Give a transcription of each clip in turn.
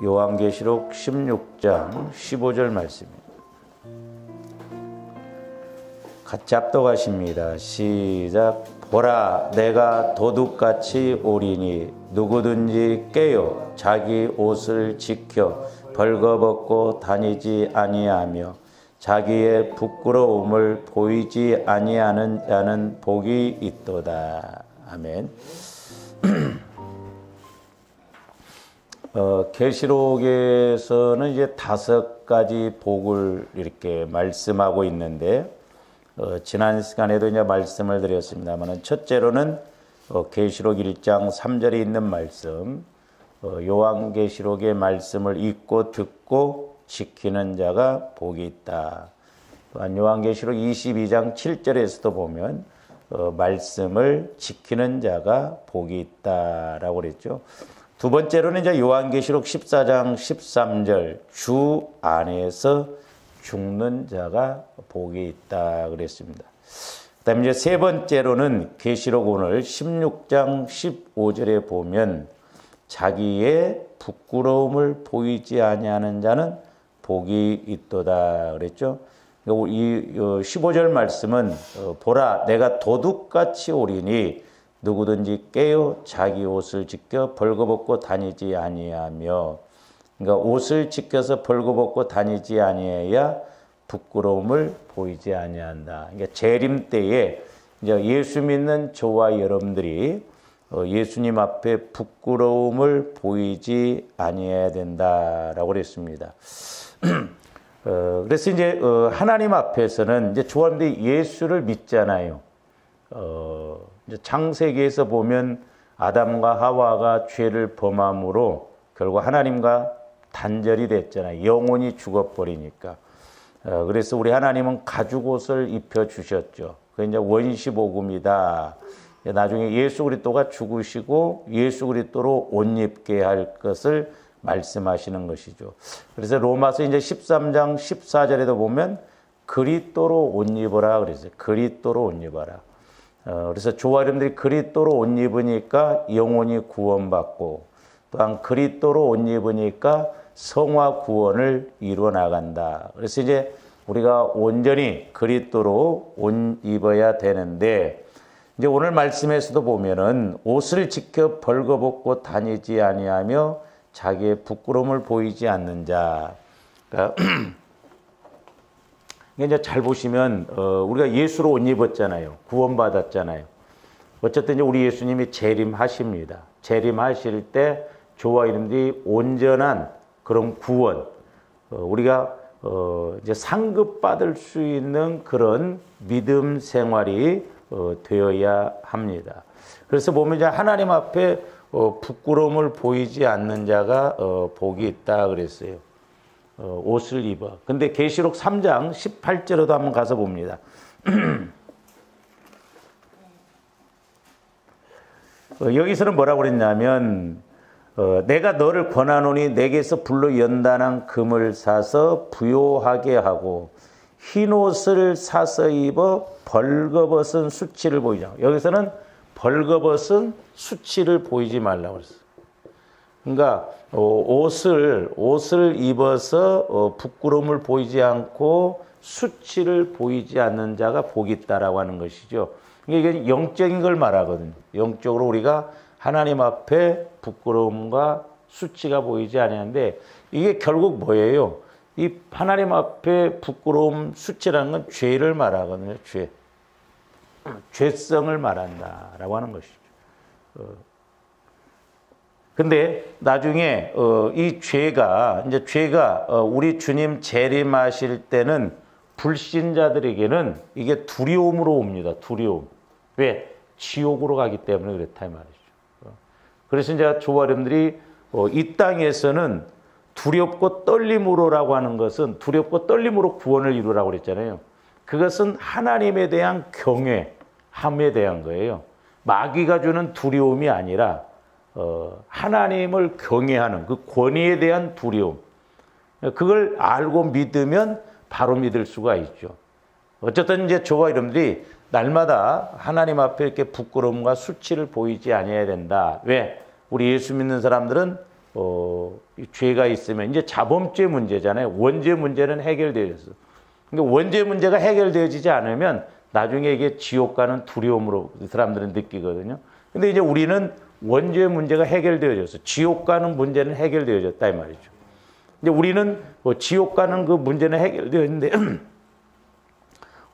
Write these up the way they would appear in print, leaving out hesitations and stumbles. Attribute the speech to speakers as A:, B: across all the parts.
A: 요한계시록 16장 15절 말씀입니다. 같이 합독하십니다. 시작. 보라, 내가 도둑같이 오리니 누구든지 깨어 자기 옷을 지켜 벌거벗고 다니지 아니하며 자기의 부끄러움을 보이지 아니하는 자는 복이 있도다. 아멘. 계시록에서는 이제 5가지 복을 이렇게 말씀하고 있는데, 지난 시간에도 이제 말씀을 드렸습니다만, 첫째로는 계시록 1장 3절에 있는 말씀, 요한계시록의 말씀을 읽고 듣고 지키는 자가 복이 있다. 또한 요한계시록 22장 7절에서도 보면 말씀을 지키는 자가 복이 있다라고 그랬죠. 두 번째로는 이제 요한계시록 14장 13절 주 안에서 죽는 자가 복이 있다 그랬습니다. 그다음에 이제 세 번째로는 계시록 오늘 16장 15절에 보면 자기의 부끄러움을 보이지 아니하는 자는 복이 있도다 그랬죠. 이 15절 말씀은 보라, 내가 도둑같이 오리니 누구든지 깨어 자기 옷을 지켜 벌거벗고 다니지 아니하며, 그러니까 옷을 지켜서 벌거벗고 다니지 아니해야 부끄러움을 보이지 아니한다. 그러니까 재림 때에 이제 예수 믿는 저와 여러분들이 예수님 앞에 부끄러움을 보이지 아니해야 된다라고 그랬습니다. 그래서 이제 하나님 앞에서는 이제 저와 여러분들이 예수를 믿잖아요. 이제 창세기에서 보면 아담과 하와가 죄를 범함으로 결국 하나님과 단절이 됐잖아요. 영혼이 죽어버리니까. 그래서 우리 하나님은 가죽옷을 입혀주셨죠. 그게 이제 원시복음이다. 나중에 예수 그리스도가 죽으시고 예수 그리스도로 옷 입게 할 것을 말씀하시는 것이죠. 그래서 로마서 이제 13장 14절에도 보면 그리스도로 옷 입어라 그랬어요. 그리스도로 옷 입어라. 그래서 저와 여러분들이 그리스도로 옷 입으니까 영혼이 구원받고, 또한 그리스도로 옷 입으니까 성화 구원을 이루어 나간다. 그래서 이제 우리가 온전히 그리스도로 옷 입어야 되는데, 이제 오늘 말씀에서도 보면은 옷을 지켜 벌거벗고 다니지 아니하며 자기의 부끄러움을 보이지 않는 자. 그러니까 이제 잘 보시면 우리가 예수로 옷 입었잖아요. 구원받았잖아요. 어쨌든 이제 우리 예수님이 재림하십니다. 재림하실 때 저와 여러분들이 온전한 그런 구원, 우리가 이제 상급받을 수 있는 그런 믿음 생활이 되어야 합니다. 그래서 보면 이제 하나님 앞에 부끄러움을 보이지 않는 자가 복이 있다 그랬어요. 옷을 입어. 근데 계시록 3장 18절에도 한번 가서 봅니다. 여기서는 뭐라고 그랬냐면 내가 너를 권하노니 내게서 불로 연단한 금을 사서 부요하게 하고 흰옷을 사서 입어 벌거벗은 수치를 보이자. 여기서는 벌거벗은 수치를 보이지 말라고 그랬어요. 그러니까 옷을 입어서 부끄러움을 보이지 않고 수치를 보이지 않는 자가 복이 있다라고 하는 것이죠. 이게 영적인 걸 말하거든요. 영적으로 우리가 하나님 앞에 부끄러움과 수치가 보이지 않는데, 이게 결국 뭐예요? 이 하나님 앞에 부끄러움, 수치라는 건 죄를 말하거든요. 죄성을 말한다라고 하는 것이죠. 근데 나중에 이 죄가 우리 주님 재림하실 때는 불신자들에게는 이게 두려움으로 옵니다. 두려움. 왜? 지옥으로 가기 때문에 그렇다 이 말이죠. 그래서 이제 저와 여러분들이 이 땅에서는 두렵고 떨림으로라고 하는 것은 두렵고 떨림으로 구원을 이루라고 그랬잖아요. 그것은 하나님에 대한 경외함에 대한 거예요. 마귀가 주는 두려움이 아니라 하나님을 경외하는 그 권위에 대한 두려움. 그걸 알고 믿으면 바로 믿을 수가 있죠. 어쨌든 이제 저와 여러분들이 날마다 하나님 앞에 이렇게 부끄러움과 수치를 보이지 아니해야 된다. 왜? 우리 예수 믿는 사람들은 죄가 있으면 이제 자범죄 문제잖아요. 원죄 문제는 해결되어졌어. 그러니까 원죄 문제가 해결되어지지 않으면 나중에 이게 지옥 가는 두려움으로 사람들은 느끼거든요. 근데 이제 우리는 원죄 문제가 해결되어졌어. 지옥 가는 문제는 해결되어졌다 이 말이죠. 이제 우리는 뭐 지옥 가는 그 문제는 해결되었는데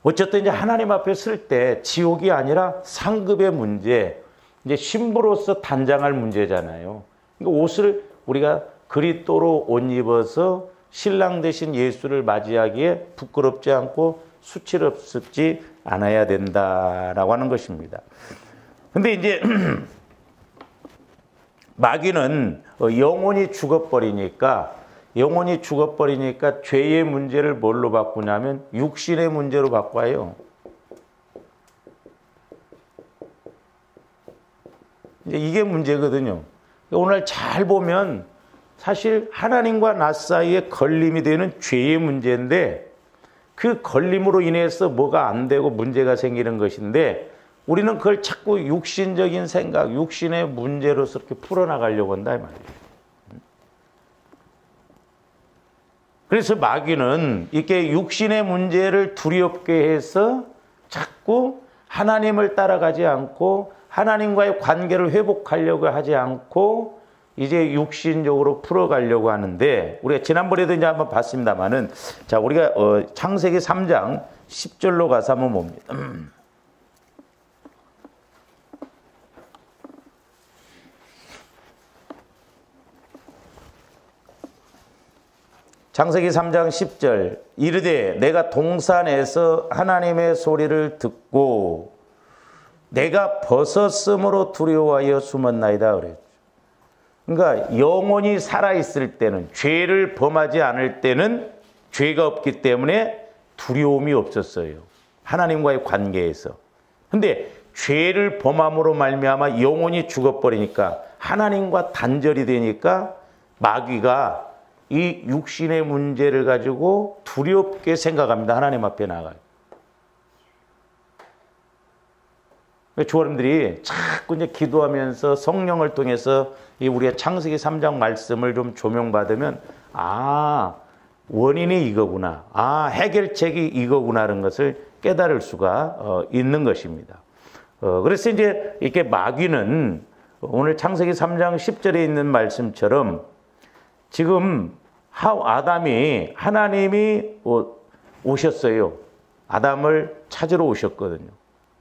A: 어쨌든 이제 하나님 앞에 설 때 지옥이 아니라 상급의 문제, 이제 신부로서 단장할 문제잖아요. 그러니까 옷을 우리가 그리스도로 옷 입어서 신랑 되신 예수를 맞이하기에 부끄럽지 않고 수치스럽지 않아야 된다라고 하는 것입니다. 근데 이제 마귀는 영혼이 죽어버리니까 죄의 문제를 뭘로 바꾸냐면 육신의 문제로 바꿔요. 이제 이게 문제거든요. 오늘 잘 보면 사실 하나님과 나 사이에 걸림이 되는 죄의 문제인데 그 걸림으로 인해서 뭐가 안 되고 문제가 생기는 것인데 우리는 그걸 자꾸 육신적인 생각, 육신의 문제로서 이렇게 풀어나가려고 한다 이 말이에요. 그래서 마귀는 이렇게 육신의 문제를 두렵게 해서 자꾸 하나님을 따라가지 않고 하나님과의 관계를 회복하려고 하지 않고 이제 육신적으로 풀어가려고 하는데 우리가 지난번에도 이제 한번 봤습니다만은 자 우리가 창세기 3장 10절로 가서 한번 봅니다. 창세기 3장 10절 이르되 내가 동산에서 하나님의 소리를 듣고 내가 벗었으므로 두려워하여 숨었나이다 그랬죠. 그러니까 영혼이 살아있을 때는 죄를 범하지 않을 때는 죄가 없기 때문에 두려움이 없었어요. 하나님과의 관계에서. 근데 죄를 범함으로 말미암아 영혼이 죽어버리니까 하나님과 단절이 되니까 마귀가 이 육신의 문제를 가지고 두렵게 생각합니다. 하나님 앞에 나가요. 조원님들이 자꾸 이제 기도하면서 성령을 통해서 이 우리의 창세기 3장 말씀을 좀 조명받으면 아 원인이 이거구나. 아 해결책이 이거구나라는 것을 깨달을 수가 있는 것입니다. 그래서 이제 이렇게 마귀는 오늘 창세기 3장 10절에 있는 말씀처럼 지금 아담이 하나님이 오셨어요. 아담을 찾으러 오셨거든요.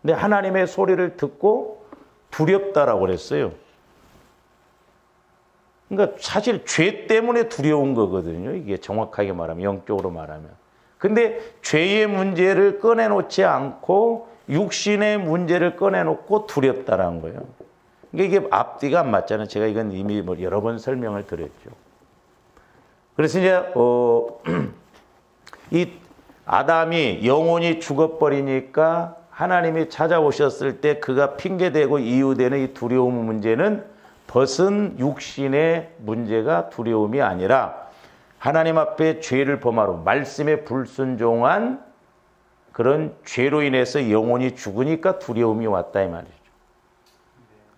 A: 근데 하나님의 소리를 듣고 두렵다라고 그랬어요. 그러니까 사실 죄 때문에 두려운 거거든요. 이게 정확하게 말하면, 영적으로 말하면. 근데 죄의 문제를 꺼내놓지 않고 육신의 문제를 꺼내놓고 두렵다라는 거예요. 그러니까 이게 앞뒤가 안 맞잖아요. 제가 이건 이미 여러 번 설명을 드렸죠. 그래서 이제 이 아담이 영혼이 죽어버리니까 하나님이 찾아오셨을 때 그가 핑계대고 이유되는 이 두려움 문제는 벗은 육신의 문제가 두려움이 아니라 하나님 앞에 죄를 범하로 말씀에 불순종한 그런 죄로 인해서 영혼이 죽으니까 두려움이 왔다 이 말이죠.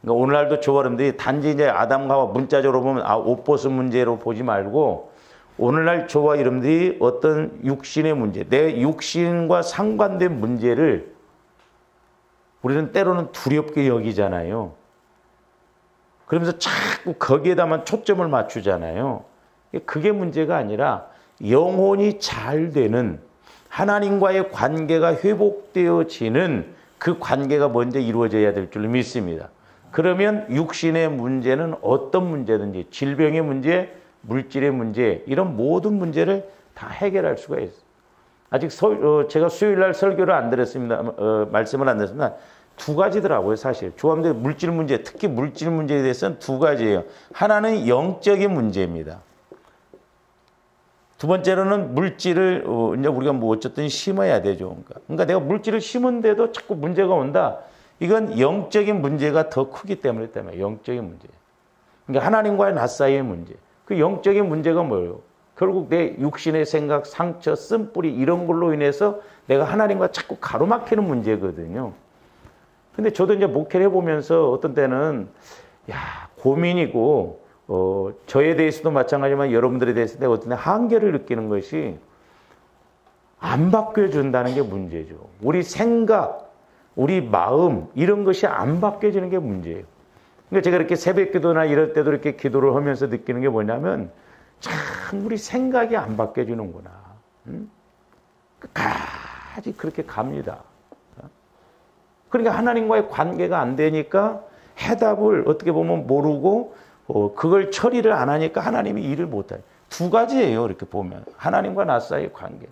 A: 그러니까 오늘날도 조화름들이 단지 이제 아담과 하와 문자적으로 보면 옷 벗은 문제로 보지 말고 오늘날 저와 여러분들이 어떤 육신의 문제, 내 육신과 상관된 문제를 우리는 때로는 두렵게 여기잖아요. 그러면서 자꾸 거기에다만 초점을 맞추잖아요. 그게 문제가 아니라 영혼이 잘 되는 하나님과의 관계가 회복되어지는 그 관계가 먼저 이루어져야 될 줄 믿습니다. 그러면 육신의 문제는 어떤 문제든지 질병의 문제, 물질의 문제 이런 모든 문제를 다 해결할 수가 있어요. 아직 제가 수요일 날 설교를 안 드렸습니다. 말씀을 안 드렸습니다. 두 가지더라고요, 사실. 조합들 물질 문제, 특히 물질 문제에 대해서는 두 가지예요. 하나는 영적인 문제입니다. 두 번째로는 물질을 이제 우리가 뭐 어쨌든 심어야 되죠. 그러니까 내가 물질을 심은데도 자꾸 문제가 온다. 이건 영적인 문제가 더 크기 때문에 영적인 문제. 그러니까 하나님과의 나 사이의 문제. 그 영적인 문제가 뭐예요? 결국 내 육신의 생각, 상처, 쓴뿌리 이런 걸로 인해서 내가 하나님과 자꾸 가로막히는 문제거든요. 근데 저도 이제 목회를 해보면서 어떤 때는 고민이고 저에 대해서도 마찬가지지만 여러분들에 대해서도 어떤 한계를 느끼는 것이 안 바뀌어준다는 게 문제죠. 우리 생각, 우리 마음 이런 것이 안 바뀌어지는 게 문제예요. 그러니까 제가 이렇게 새벽 기도나 이럴 때도 이렇게 기도를 하면서 느끼는 게 뭐냐면 참 우리 생각이 안 바뀌어지는구나. 끝까지 그렇게 갑니다. 그러니까 하나님과의 관계가 안 되니까 해답을 어떻게 보면 모르고 그걸 처리를 안 하니까 하나님이 일을 못해요. 두 가지예요. 이렇게 보면 하나님과 나 사이의 관계.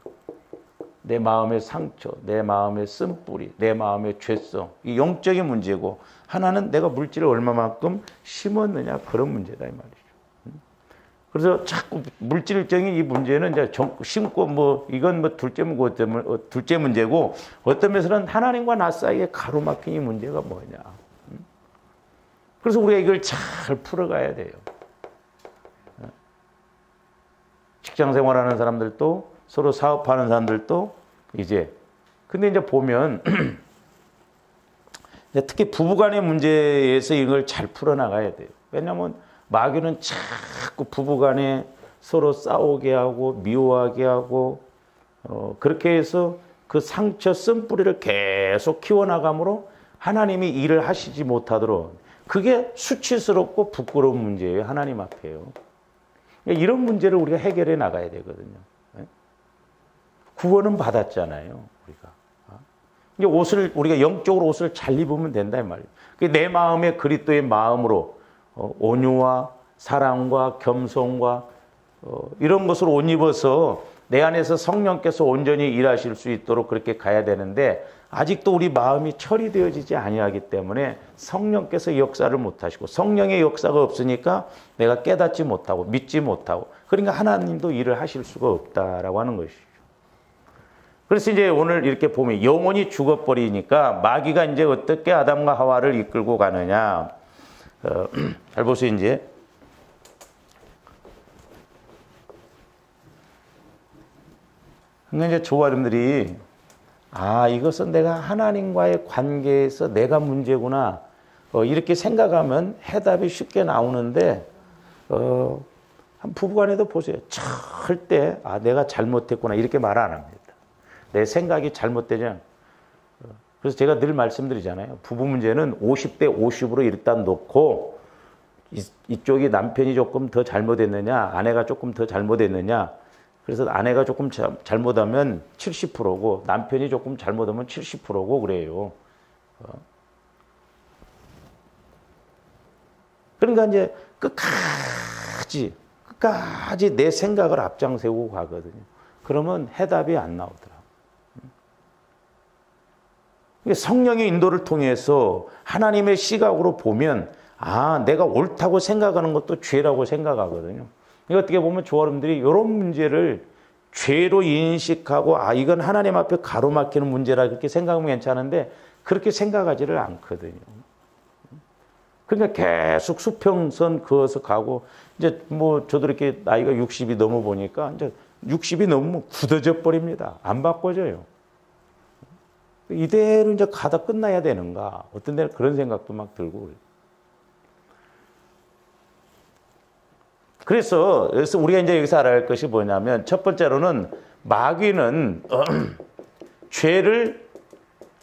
A: 내 마음의 상처, 내 마음의 쓴뿌리, 내 마음의 죄성, 이 영적인 문제고 하나는 내가 물질을 얼마만큼 심었느냐 그런 문제다 이 말이죠. 그래서 자꾸 물질적인 이 문제는 이제 심고 뭐 이건 뭐 둘째 문제고 어떤 면에서는 하나님과 나 사이에 가로막힌 이 문제가 뭐냐. 그래서 우리가 이걸 잘 풀어가야 돼요. 직장 생활하는 사람들도 서로 사업하는 사람들도 근데 이제 보면 특히 부부간의 문제에서 이걸 잘 풀어나가야 돼요. 왜냐하면 마귀는 자꾸 부부간에 서로 싸우게 하고 미워하게 하고 그렇게 해서 그 상처 쓴뿌리를 계속 키워나감으로 하나님이 일을 하시지 못하도록 그게 수치스럽고 부끄러운 문제예요. 하나님 앞에요. 이런 문제를 우리가 해결해 나가야 되거든요. 구원은 받았잖아요, 우리가. 이제 우리가 영적으로 옷을 잘 입으면 된다, 이 말이에요. 내 마음에 그리스도의 마음으로 온유와 사랑과 겸손과 이런 것을 옷 입어서 내 안에서 성령께서 온전히 일하실 수 있도록 그렇게 가야 되는데 아직도 우리 마음이 처리되어지지 아니하기 때문에 성령께서 역사를 못하시고 성령의 역사가 없으니까 내가 깨닫지 못하고 믿지 못하고 그러니까 하나님도 일을 하실 수가 없다라고 하는 것이죠. 그래서 이제 오늘 이렇게 보면 영혼이 죽어버리니까 마귀가 이제 어떻게 아담과 하와를 이끌고 가느냐. 잘 보세요, 이제. 그러니까 이제 조아름들이 이것은 내가 하나님과의 관계에서 내가 문제구나. 이렇게 생각하면 해답이 쉽게 나오는데, 한 부부간에도 보세요. 절대, 내가 잘못했구나. 이렇게 말 안 합니다. 내 생각이 잘못되지. 그래서 제가 늘 말씀드리잖아요. 부부 문제는 50대 50으로 일단 놓고, 이쪽이 남편이 조금 더 잘못했느냐, 아내가 조금 더 잘못했느냐, 그래서 아내가 조금 잘못하면 70%고 남편이 조금 잘못하면 70%고 그래요. 그러니까 이제 끝까지 내 생각을 앞장세우고 가거든요. 그러면 해답이 안 나오더라. 성령의 인도를 통해서 하나님의 시각으로 보면 내가 옳다고 생각하는 것도 죄라고 생각하거든요. 어떻게 보면 조아름들이 이런 문제를 죄로 인식하고 이건 하나님 앞에 가로막히는 문제라 그렇게 생각하면 괜찮은데 그렇게 생각하지를 않거든요. 그러니까 계속 수평선 그어서 가고 이제 뭐 저도 이렇게 나이가 60이 넘어 보니까 이제 60이 넘으면 굳어져 버립니다. 안 바꿔져요. 이대로 이제 가다 끝나야 되는가? 어떤 데는 그런 생각도 막 들고 그래요. 그래서 우리가 이제 여기서 알아야 할 것이 뭐냐면 첫 번째로는 마귀는 죄를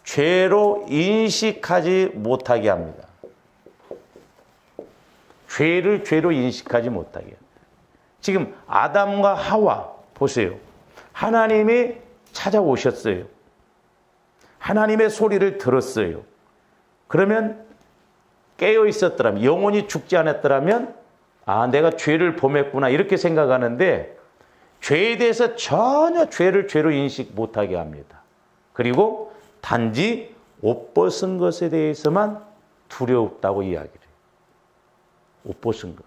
A: 죄로 인식하지 못하게 합니다. 죄를 죄로 인식하지 못하게 합니다. 지금 아담과 하와 보세요. 하나님이 찾아오셨어요. 하나님의 소리를 들었어요. 그러면 깨어 있었더라면 영혼이 죽지 않았더라면 내가 죄를 범했구나 이렇게 생각하는데 죄에 대해서 전혀 죄를 죄로 인식 못하게 합니다. 그리고 단지 옷 벗은 것에 대해서만 두렵다고 이야기를 해요. 옷 벗은 것.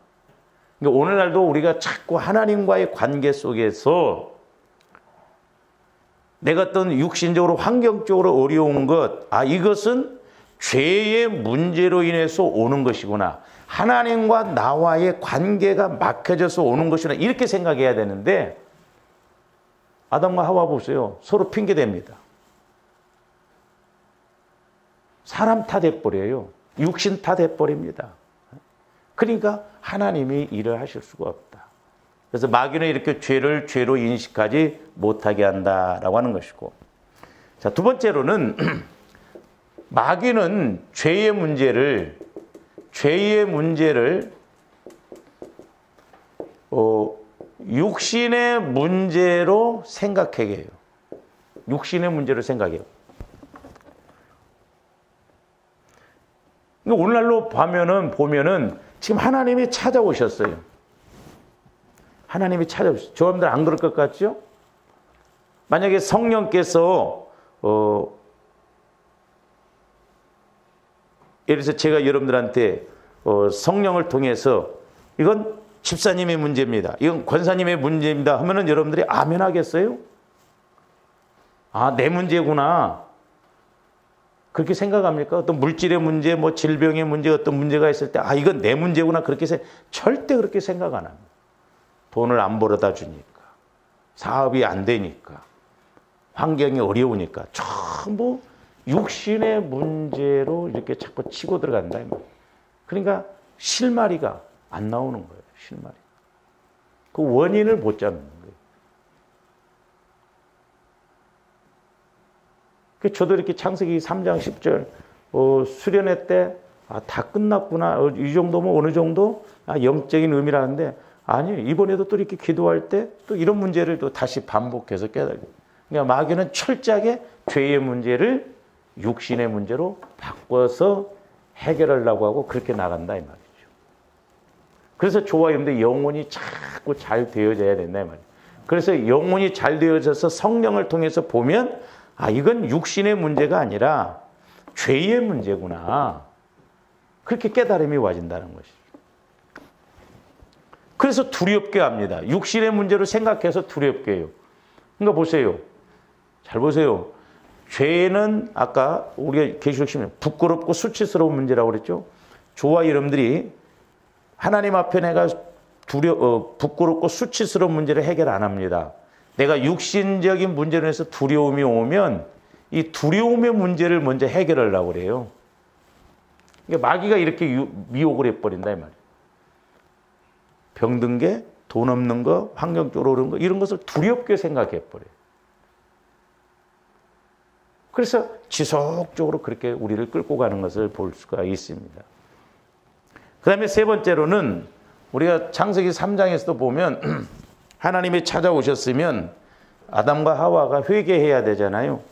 A: 그러니까 오늘날도 우리가 자꾸 하나님과의 관계 속에서 내가 어떤 육신적으로 환경적으로 어려운 것, 이것은 죄의 문제로 인해서 오는 것이구나. 하나님과 나와의 관계가 막혀져서 오는 것이구나. 이렇게 생각해야 되는데 아담과 하와 보세요. 서로 핑계댑니다. 사람 탓해버려요. 육신 탓해버립니다. 그러니까 하나님이 일을 하실 수가 없다. 그래서 마귀는 이렇게 죄를 죄로 인식하지 못하게 한다라고 하는 것이고, 자, 두 번째로는 마귀는 죄의 문제를 육신의 문제로 생각하게 해요. 육신의 문제로 생각해요. 오늘날로 보면은 지금 하나님이 찾아오셨어요. 하나님이 찾아오셨어요. 여러분들 안 그럴 것 같죠? 만약에 성령께서 예를 들어서 제가 여러분들한테 성령을 통해서 이건 집사님의 문제입니다, 이건 권사님의 문제입니다 하면은 여러분들이 아멘 하겠어요? 아, 내 문제구나, 그렇게 생각합니까? 어떤 물질의 문제, 뭐 질병의 문제, 어떤 문제가 있을 때, 아, 이건 내 문제구나, 그렇게 절대 그렇게 생각 안 합니다. 돈을 안 벌어다 주니까, 사업이 안 되니까, 환경이 어려우니까 전부 육신의 문제로 이렇게 자꾸 치고 들어간다. 그러니까 실마리가 안 나오는 거예요. 실마리. 그 원인을 못 잡는 거예요. 저도 이렇게 창세기 3장 10절 수련회 때 다 끝났구나, 이 정도면 어느 정도 영적인 의미라는데, 아니, 이번에도 또 이렇게 기도할 때 또 이런 문제를 또 다시 반복해서 깨달아요. 그러니까 마귀는 철저하게 죄의 문제를 육신의 문제로 바꿔서 해결하려고 하고 그렇게 나간다 이 말이죠. 그래서 저와 여러분들 영혼이 자꾸 잘 되어져야 된다 이 말이에요. 그래서 영혼이 잘 되어져서 성령을 통해서 보면, 아, 이건 육신의 문제가 아니라 죄의 문제구나, 그렇게 깨달음이 와진다는 것이죠. 그래서 두렵게 합니다. 육신의 문제로 생각해서 두렵게 해요. 그러니까 보세요. 잘 보세요. 죄는 아까 우리가 계시록 시면 부끄럽고 수치스러운 문제라고 그랬죠. 저와 여러분들이 하나님 앞에 내가 부끄럽고 수치스러운 문제를 해결 안 합니다. 내가 육신적인 문제로 해서 두려움이 오면 이 두려움의 문제를 먼저 해결하려고 그래요. 그러니까 마귀가 이렇게 미혹을 해버린다 이 말이에요. 병든 게, 돈 없는 거, 환경적으로 오른 거, 이런 것을 두렵게 생각해버려요. 그래서 지속적으로 그렇게 우리를 끌고 가는 것을 볼 수가 있습니다. 그 다음에 세 번째로는 우리가 창세기 3장에서도 보면 하나님이 찾아오셨으면 아담과 하와가 회개해야 되잖아요.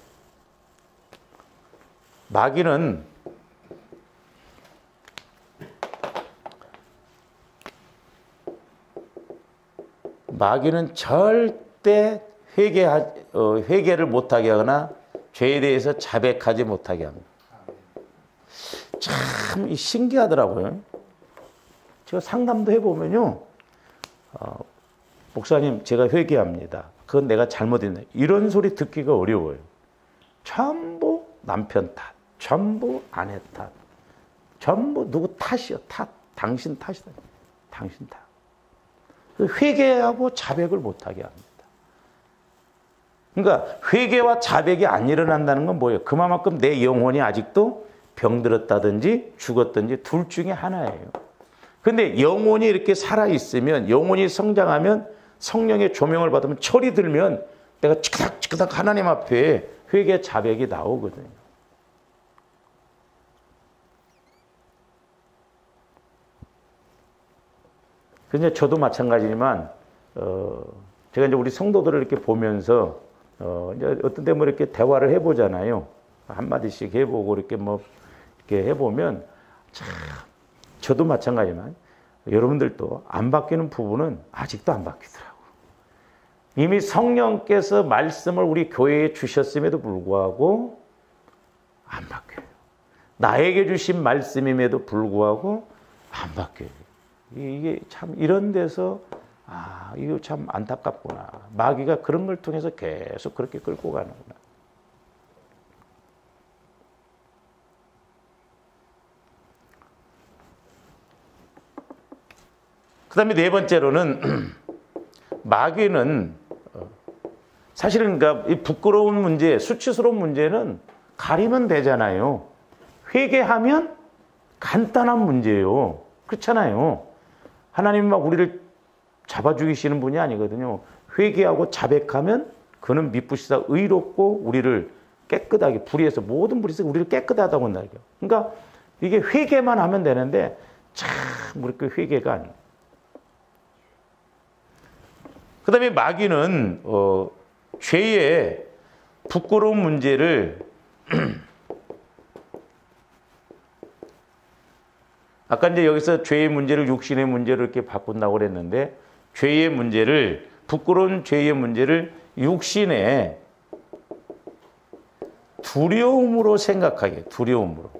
A: 마귀는 절대 회개를 못하게 하거나 죄에 대해서 자백하지 못하게 합니다. 참 신기하더라고요. 제가 상담도 해보면요, 목사님 제가 회개합니다, 그건 내가 잘못했네, 이런 소리 듣기가 어려워요. 전부 남편 탓, 전부 아내 탓, 전부 누구 탓이요. 당신 탓이다. 당신 탓. 회개하고 자백을 못하게 합니다. 그러니까 회개와 자백이 안 일어난다는 건 뭐예요? 그만큼 내 영혼이 아직도 병들었다든지 죽었든지 둘 중에 하나예요. 근데 영혼이 이렇게 살아있으면, 영혼이 성장하면, 성령의 조명을 받으면, 철이 들면 내가 찌그닥 하나님 앞에 회개 자백이 나오거든요. 근데 저도 마찬가지지만 제가 이제 우리 성도들을 이렇게 보면서 이제 어떤 때 뭐 이렇게 대화를 해보잖아요. 한마디씩 해보고 이렇게 해보면 참 저도 마찬가지지만 여러분들도 안 바뀌는 부분은 아직도 안 바뀌더라고요. 이미 성령께서 말씀을 우리 교회에 주셨음에도 불구하고 안 바뀌어요. 나에게 주신 말씀임에도 불구하고 안 바뀌어요. 이게 참 이런 데서 이거 참 안타깝구나. 마귀가 그런 걸 통해서 계속 그렇게 끌고 가는구나. 그 다음에 네 번째로는 마귀는 사실은 그러니까 이 부끄러운 문제, 수치스러운 문제는 가리면 되잖아요. 회개하면 간단한 문제예요. 그렇잖아요. 하나님이 막 우리를 잡아 죽이시는 분이 아니거든요. 회개하고 자백하면 그는 미쁘시다 의롭고 우리를 깨끗하게 불의에서 모든 불의에서 우리를 깨끗하다고 한다고요. 그러니까 이게 회개만 하면 되는데 참 우리 그 회개가 아니에요. 그 다음에 마귀는 죄의 부끄러운 문제를 아까 이제 여기서 죄의 문제를 육신의 문제로 이렇게 바꾼다고 그랬는데 죄의 문제를 부끄러운 죄의 문제를 육신의 두려움으로 생각하게 두려움으로.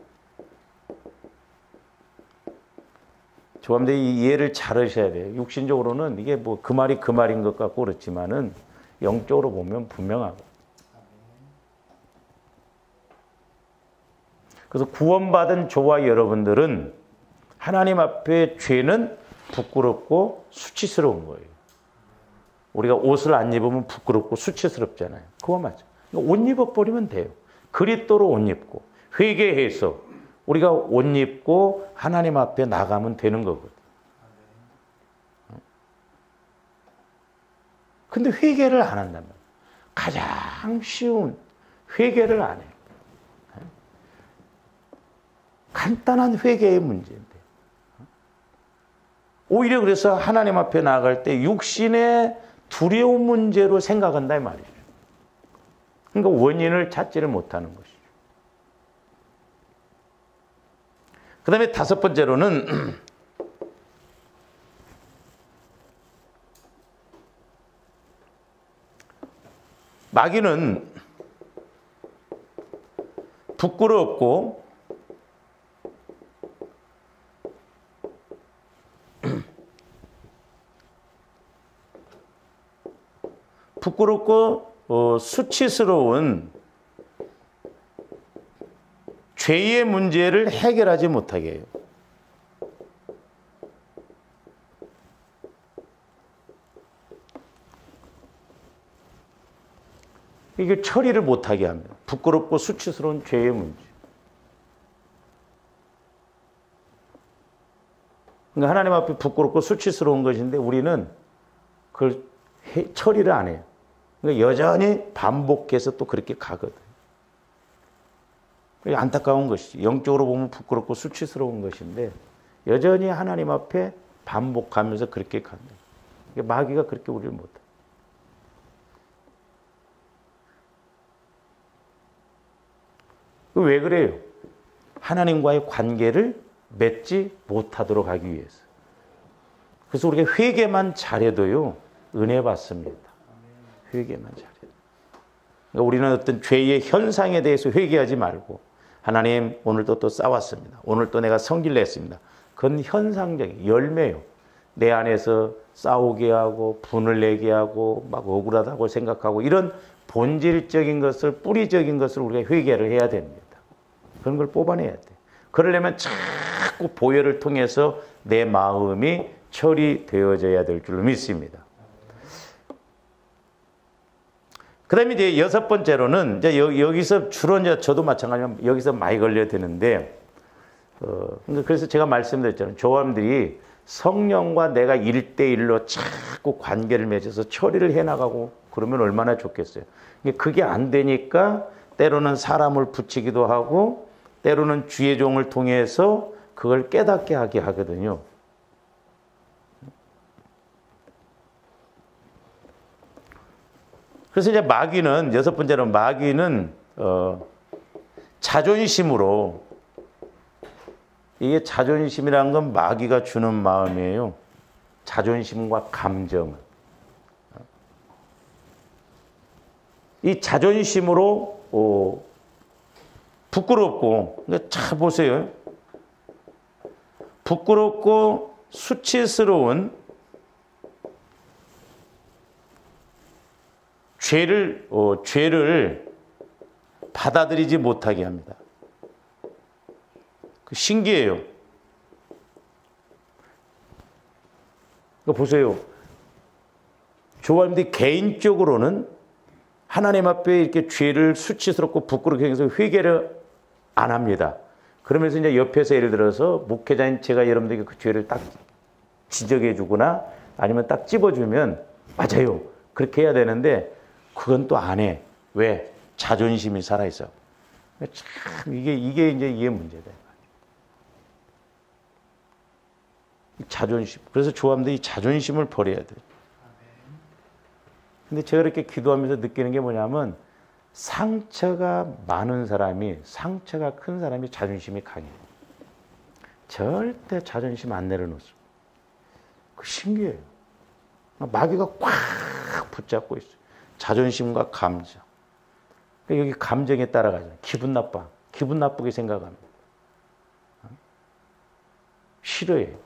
A: 조합들 이 이해를 잘 하셔야 돼요. 육신적으로는 이게 뭐 그 말이 그 말인 것 같고 그렇지만은 영적으로 보면 분명하고. 그래서 구원받은 저와 여러분들은 하나님 앞에 죄는 부끄럽고 수치스러운 거예요. 우리가 옷을 안 입으면 부끄럽고 수치스럽잖아요. 그거 맞죠. 옷 입어버리면 돼요. 그리스도로 옷 입고 회개해서 우리가 옷 입고 하나님 앞에 나가면 되는 거거든. 근데 회개를 안 한다면 가장 쉬운 회개를 안 해요. 간단한 회개의 문제인데 오히려 그래서 하나님 앞에 나아갈 때 육신의 두려운 문제로 생각한다 이 말이죠. 그러니까 원인을 찾지를 못하는 것이죠. 그 다음에 다섯 번째로는 마귀는 부끄럽고 수치스러운 죄의 문제를 해결하지 못하게 해요. 이게 처리를 못하게 합니다. 부끄럽고 수치스러운 죄의 문제. 그러니까 하나님 앞에 부끄럽고 수치스러운 것인데 우리는 그걸 처리를 안 해요. 그러니까 여전히 반복해서 또 그렇게 가거든. 안타까운 것이지. 영적으로 보면 부끄럽고 수치스러운 것인데 여전히 하나님 앞에 반복하면서 그렇게 간다. 마귀가 그렇게 우리를 못해. 왜 그래요? 하나님과의 관계를 맺지 못하도록 하기 위해서. 그래서 우리가 회개만 잘해도요 은혜 받습니다. 회개만 잘해도. 그러니까 우리는 어떤 죄의 현상에 대해서 회개하지 말고 하나님 오늘도 또 싸웠습니다. 오늘 또 내가 성기를 냈습니다. 그건 현상적인 열매요. 내 안에서 싸우게 하고 분을 내게 하고 막 억울하다고 생각하고 이런 본질적인 것을 뿌리적인 것을 우리가 회개를 해야 됩니다. 그런 걸 뽑아내야 돼. 그러려면 자꾸 보혈을 통해서 내 마음이 처리되어져야 될 줄로 믿습니다. 그 다음에 이제 여섯 번째로는 이제 여기서 주로 이제 저도 마찬가지로 여기서 많이 걸려야 되는데, 그래서 제가 말씀드렸잖아요. 조함들이 성령과 내가 1대1로 자꾸 관계를 맺어서 처리를 해나가고 그러면 얼마나 좋겠어요. 그게 안 되니까 때로는 사람을 붙이기도 하고 때로는 주의 종을 통해서 그걸 깨닫게 하게 하거든요. 그래서 이제 마귀는 여섯 번째로 마귀는 자존심으로 이게 자존심이라는 건 마귀가 주는 마음이에요. 자존심과 감정은 이 자존심으로 부끄럽고 자 보세요. 부끄럽고 수치스러운 죄를 받아들이지 못하게 합니다. 신기해요. 보세요. 조합원들이 개인적으로는 하나님 앞에 이렇게 죄를 수치스럽고 부끄럽게 해서 회개를 안 합니다. 그러면서 이제 옆에서 예를 들어서 목회자인 제가 여러분들에게 그 죄를 딱 지적해 주거나 아니면 딱 찝어주면 맞아요. 그렇게 해야 되는데 그건 또 안 해. 왜? 자존심이 살아있어. 참 이게 이제 이게 문제다. 자존심. 그래서 조합들이 자존심을 버려야 돼. 근데 제가 이렇게 기도하면서 느끼는 게 뭐냐면 상처가 많은 사람이, 상처가 큰 사람이 자존심이 강해요. 절대 자존심 안 내려놓습니다. 그 신기해요. 마귀가 꽉 붙잡고 있어요. 자존심과 감정. 여기 감정에 따라가잖아요. 기분 나빠. 기분 나쁘게 생각합니다. 싫어해요.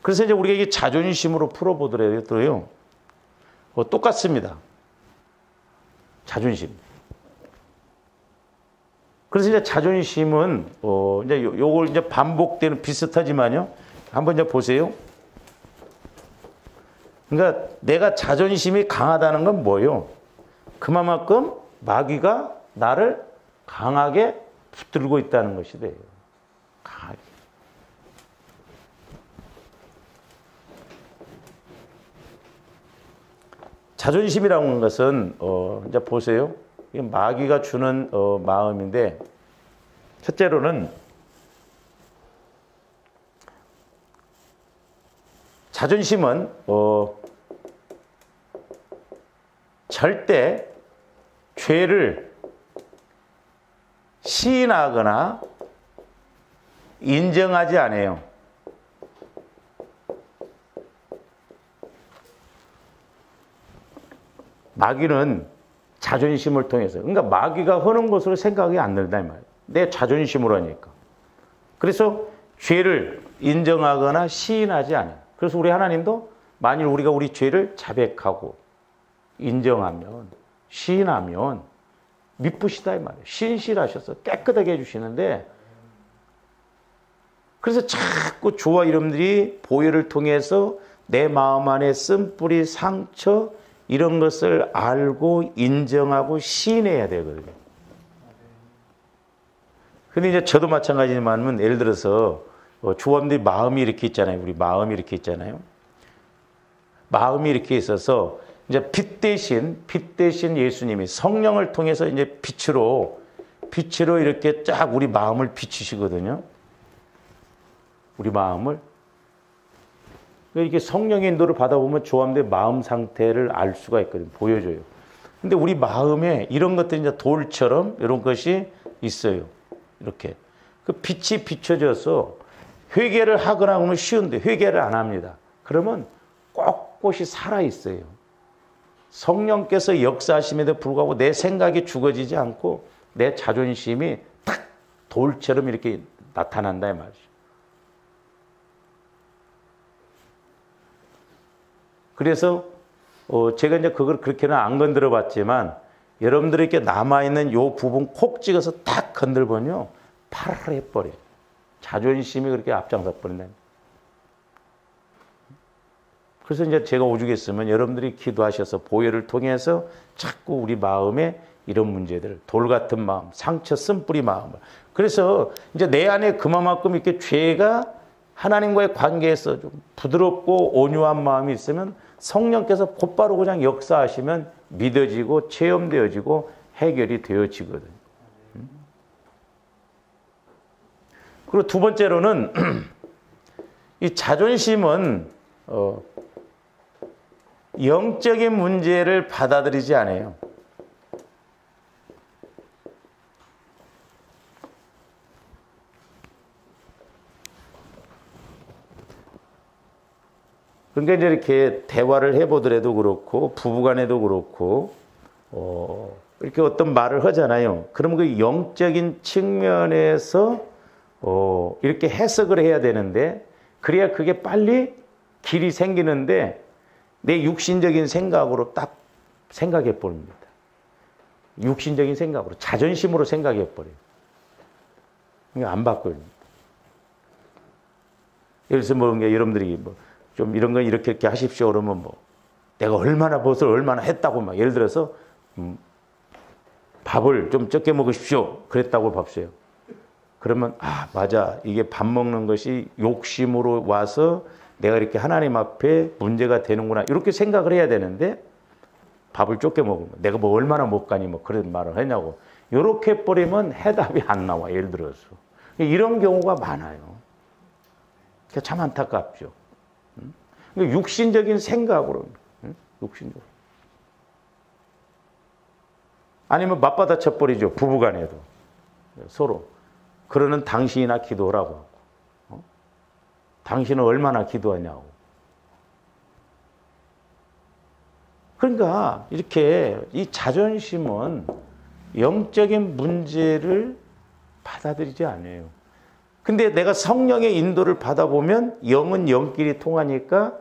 A: 그래서 이제 우리가 이게 자존심으로 풀어보더라도요, 똑같습니다. 자존심. 그래서 이제 자존심은, 이제 요걸 이제 반복되는 비슷하지만요. 한번 이제 보세요. 그러니까 내가 자존심이 강하다는 건 뭐예요? 그만큼 마귀가 나를 강하게 붙들고 있다는 것이 돼요. 강하게. 자존심이라고 하는 것은 이제 보세요. 이게 마귀가 주는 마음인데 첫째로는 자존심은 절대 죄를 시인하거나 인정하지 않아요. 마귀는 자존심을 통해서, 그러니까 마귀가 하는 것으로 생각이 안 된다 이 말이에요. 내 자존심으로 하니까. 그래서 죄를 인정하거나 시인하지 않아요. 그래서 우리 하나님도 만일 우리가 우리 죄를 자백하고 인정하면, 시인하면 미쁘시다 이 말이에요. 신실하셔서 깨끗하게 해주시는데, 그래서 자꾸 저와 여러분들이 보혈을 통해서 내 마음 안에 쓴뿌리, 상처 이런 것을 알고 인정하고 시인해야 되거든요. 근데 이제 저도 마찬가지지만 예를 들어서 조합들이 마음이 이렇게 있잖아요. 우리 마음이 이렇게 있잖아요. 마음이 이렇게 있어서 이제 빛 대신 예수님이 성령을 통해서 이제 빛으로 이렇게 쫙 우리 마음을 비추시거든요. 우리 마음을. 이게 성령의 인도를 받아보면 조합들의 마음 상태를 알 수가 있거든요. 보여줘요. 근데 우리 마음에 이런 것들이 이제 돌처럼 이런 것이 있어요. 이렇게. 그 빛이 비춰져서 회개를 하거나 하면 쉬운데 회개를 안 합니다. 그러면 꼿꼿이 살아있어요. 성령께서 역사하심에도 불구하고 내 생각이 죽어지지 않고 내 자존심이 탁 돌처럼 이렇게 나타난다 이 말이죠. 그래서 제가 이제 그걸 그렇게는 안 건드려 봤지만 여러분들에게 남아있는 요 부분 콕 찍어서 딱 건들면요 파르르 해버려요. 자존심이 그렇게 앞장서 버린다. 그래서 이제 제가 오죽했으면 여러분들이 기도하셔서 보혈을 통해서 자꾸 우리 마음에 이런 문제들, 돌 같은 마음, 상처 쓴뿌리 마음을. 그래서 이제 내 안에 그만큼 이렇게 죄가 하나님과의 관계에서 좀 부드럽고 온유한 마음이 있으면 성령께서 곧바로 그냥 역사하시면 믿어지고 체험되어지고 해결이 되어지거든요. 그리고 두 번째로는 이 자존심은 영적인 문제를 받아들이지 않아요. 그러니까 이제 이렇게 대화를 해보더라도 그렇고 부부간에도 그렇고 이렇게 어떤 말을 하잖아요. 그러면 그 영적인 측면에서 이렇게 해석을 해야 되는데 그래야 그게 빨리 길이 생기는데 내 육신적인 생각으로 딱 생각해 버립니다. 육신적인 생각으로 자존심으로 생각해 버려요. 그러니까 안 바꿔요. 예를 들어서 뭐 여러분들이 좀 이런 거 이렇게 하십시오 그러면 내가 얼마나 벌써 얼마나 했다고 막 예를 들어서 밥을 좀 적게 먹으십시오. 그랬다고 밥써요. 그러면 맞아. 이게 밥 먹는 것이 욕심으로 와서 내가 이렇게 하나님 앞에 문제가 되는구나. 이렇게 생각을 해야 되는데 밥을 적게 먹으면 내가 뭐 얼마나 못 가니 뭐 그런 말을 하냐고. 이렇게 버리면 해답이 안 나와. 예를 들어서. 이런 경우가 많아요. 참 안타깝죠. 육신적인 생각으로. 육신적으로. 아니면 맞받아 쳐버리죠. 부부간에도. 서로. 그러는 당신이나 기도하라고 하고. 당신은 얼마나 기도하냐고. 그러니까 이렇게 이 자존심은 영적인 문제를 받아들이지 않아요. 근데 내가 성령의 인도를 받아보면 영은 영끼리 통하니까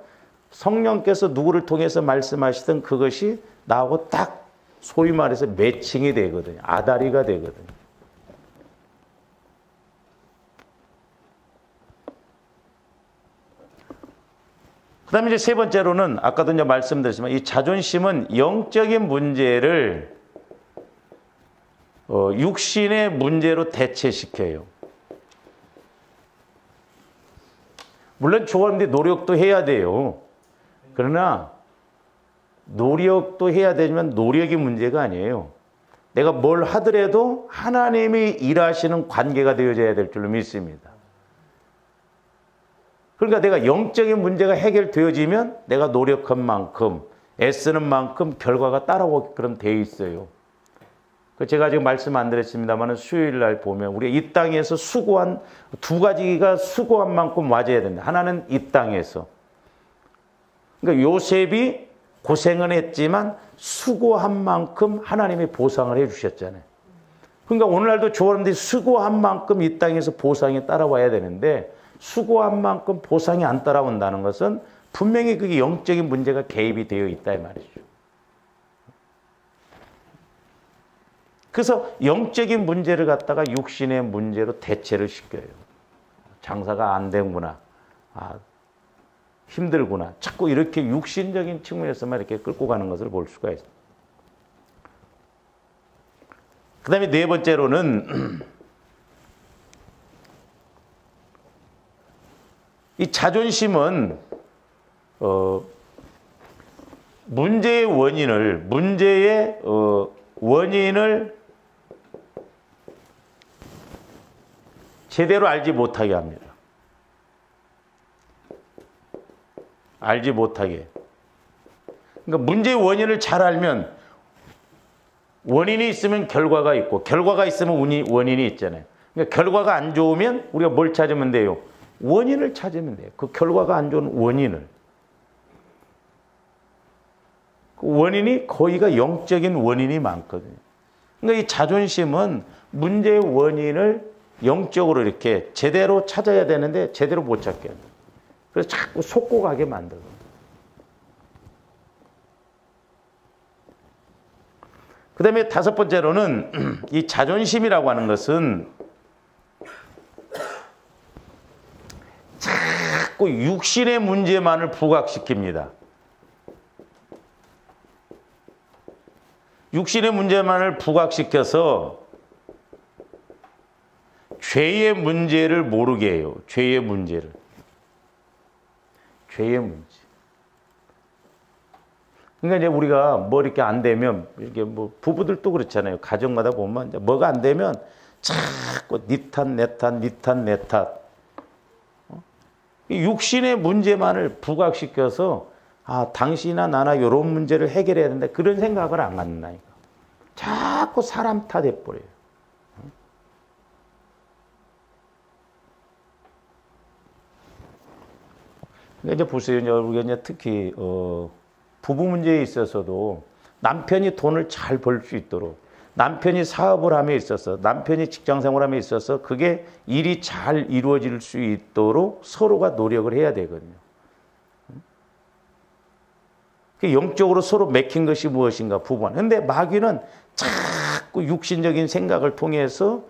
A: 성령께서 누구를 통해서 말씀하시던 그것이 나하고 딱 소위 말해서 매칭이 되거든요. 아다리가 되거든요. 그 다음에 이제 세 번째로는 아까도 이제 말씀드렸지만 이 자존심은 영적인 문제를 육신의 문제로 대체시켜요. 물론 좋아하는데 노력도 해야 돼요. 그러나 노력도 해야 되지만 노력이 문제가 아니에요. 내가 뭘 하더라도 하나님이 일하시는 관계가 되어져야 될 줄로 믿습니다. 그러니까 내가 영적인 문제가 해결되어지면 내가 노력한 만큼 애쓰는 만큼 결과가 따라오게끔 돼 있어요. 제가 지금 말씀 안 드렸습니다만 수요일 날 보면 우리가 이 땅에서 수고한 두 가지가 수고한 만큼 맞아야 된다. 하나는 이 땅에서. 그러니까 요셉이 고생은 했지만 수고한 만큼 하나님이 보상을 해 주셨잖아요. 그러니까 오늘날도 조언인데 수고한 만큼 이 땅에서 보상이 따라와야 되는데 수고한 만큼 보상이 안 따라온다는 것은 분명히 그게 영적인 문제가 개입이 되어 있다 이 말이죠. 그래서 영적인 문제를 갖다가 육신의 문제로 대체를 시켜요. 장사가 안 되는구나. 힘들구나. 자꾸 이렇게 육신적인 측면에서만 이렇게 끌고 가는 것을 볼 수가 있어요. 그 다음에 네 번째로는 이 자존심은 문제의 원인을 제대로 알지 못하게 합니다. 알지 못하게. 그러니까 문제의 원인을 잘 알면 원인이 있으면 결과가 있고 결과가 있으면 원인이 있잖아요. 그러니까 결과가 안 좋으면 우리가 뭘 찾으면 돼요? 원인을 찾으면 돼요. 그 결과가 안 좋은 원인을. 그 원인이 거의가 영적인 원인이 많거든요. 그러니까 이 자존심은 문제의 원인을 영적으로 이렇게 제대로 찾아야 되는데 제대로 못 찾게 합니다. 그래서 자꾸 속고 가게 만들어요. 그 다음에 다섯 번째로는 이 자존심이라고 하는 것은 자꾸 육신의 문제만을 부각시킵니다. 육신의 문제만을 부각시켜서 죄의 문제를 모르게 해요. 죄의 문제를. 죄의 문제. 그러니까 이제 우리가 뭐 이렇게 안 되면, 이게 뭐 부부들도 그렇잖아요. 가정마다 보면 이제 뭐가 안 되면 자꾸 니 탓, 내 탓, 니 탓, 내 탓. 육신의 문제만을 부각시켜서 당신이나 나나 이런 문제를 해결해야 된다. 그런 생각을 안 갖는다니까. 자꾸 사람 탓해버려요. 이제 보세요. 우리가 이제 특히 부부 문제에 있어서도 남편이 돈을 잘 벌 수 있도록, 남편이 사업을 함에 있어서, 남편이 직장 생활함에 있어서 그게 일이 잘 이루어질 수 있도록 서로가 노력을 해야 되거든요. 영적으로 서로 맥힌 것이 무엇인가, 부부간. 근데 마귀는 자꾸 육신적인 생각을 통해서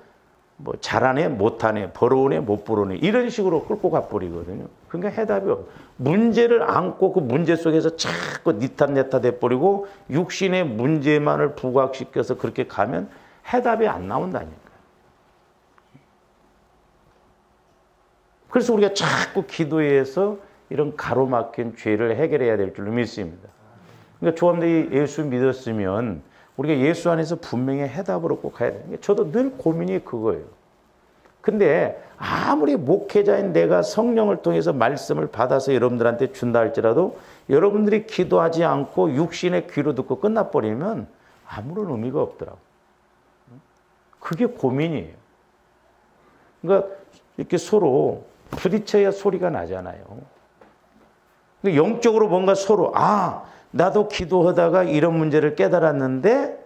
A: 뭐 잘하네, 못하네, 벌어오네, 못 벌어오네 이런 식으로 끌고 가버리거든요. 그러니까 해답이 없어요. 문제를 안고 그 문제 속에서 자꾸 니 탓, 내 탓 해버리고 육신의 문제만을 부각시켜서 그렇게 가면 해답이 안 나온다니까. 그래서 우리가 자꾸 기도해서 이런 가로막힌 죄를 해결해야 될 줄로 믿습니다. 그러니까 조합들이 예수 믿었으면 우리가 예수 안에서 분명히 해답을 얻고 가야 돼요. 저도 늘 고민이 그거예요. 근데 아무리 목회자인 내가 성령을 통해서 말씀을 받아서 여러분들한테 준다 할지라도 여러분들이 기도하지 않고 육신의 귀로 듣고 끝나버리면 아무런 의미가 없더라고요. 그게 고민이에요. 그러니까 이렇게 서로 부딪혀야 소리가 나잖아요. 그러니까 영적으로 뭔가 서로 나도 기도하다가 이런 문제를 깨달았는데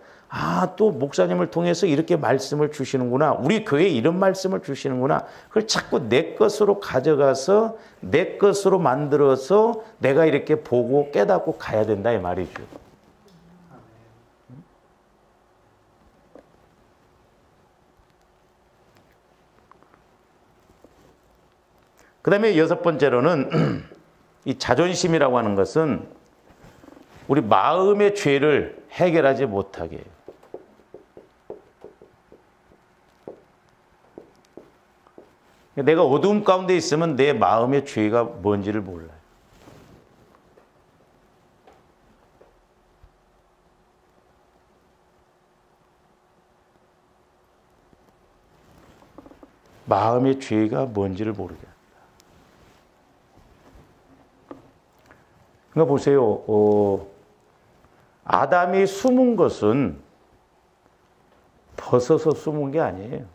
A: 또 목사님을 통해서 이렇게 말씀을 주시는구나. 우리 교회에 이런 말씀을 주시는구나. 그걸 자꾸 내 것으로 가져가서 내 것으로 만들어서 내가 이렇게 보고 깨닫고 가야 된다 이 말이죠. 그 다음에 6번째로는 이 자존심이라고 하는 것은 우리 마음의 죄를 해결하지 못하게 해요. 내가 어두움 가운데 있으면 내 마음의 죄가 뭔지를 몰라요. 마음의 죄가 뭔지를 모르겠어요. 그러니까 보세요. 아담이 숨은 것은 벗어서 숨은 게 아니에요.